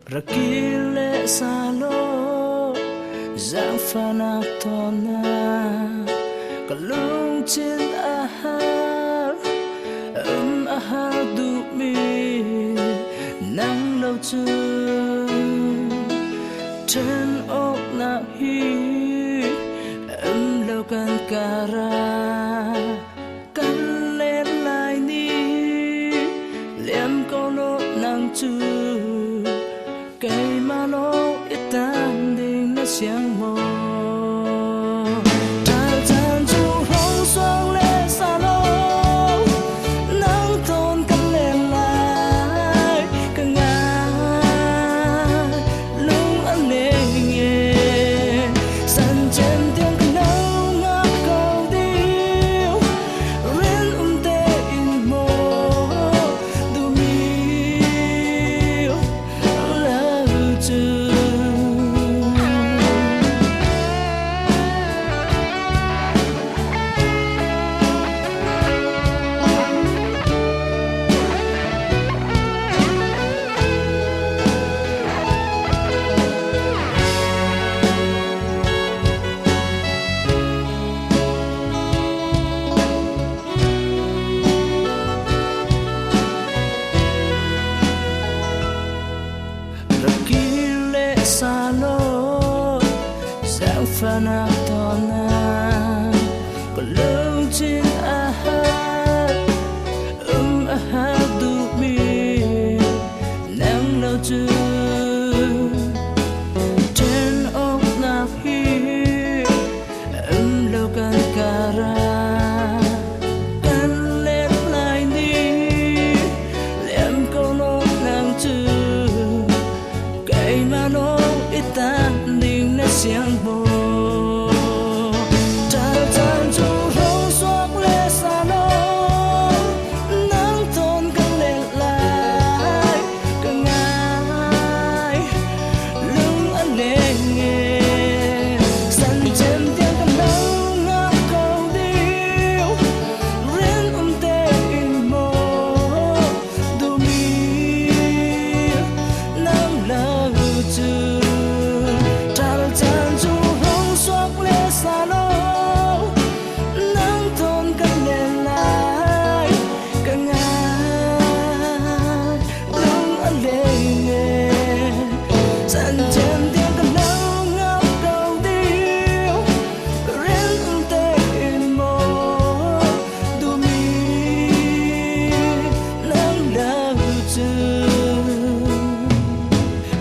Rakile salo Giang phana tona Kalung chin ahar Ahar du mi Nang lâu chu Trên ốc na hi Lâu kan kara Kan lên lại ni Liam câu nốt nang chu Cây mà nó ít tan đình nó xiang mồ Tràn tràn chu hông xoang lê xa lô Nắng thôn cắn lên lại Cả ngài lung ăn nê nghề Sẵn trên tiếng cả nâu ngắp cầu điêu Rin tê in mô Đu miêu Lỡ chư Rakile salo Giang phana tona Kalung chin ahar Ahar du mi Nang lâu chu Trên ốc na hi Lâu kan kara Kan lên lại ni Liam câu nốt nang chu Cây mà nó ít tan đình nó xiang bồ Tràn tràn chu rong xoác lê xa lô Nắng thôn căng lên lại Cả ngài lưng ăn nê nghề Sẵn trên tiếng cả nâu ngắp cầu điêu Rin tê in mô Đu miêu Nắng lỡ chư Tràn tràn chu hông xoác lê xa lô Nắng thôn căng lên lại Cả ngài lung ăn lê nghề Sẵn trên tiếng cả nâu ngắp cầu điêu Rin tê in mô Đu miêu Nắng lỡ chư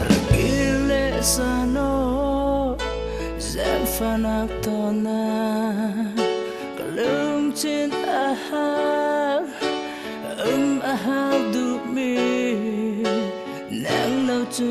Rakile sano Giang phana tona Kalung chin ahar ahar du mi Nang lâu chu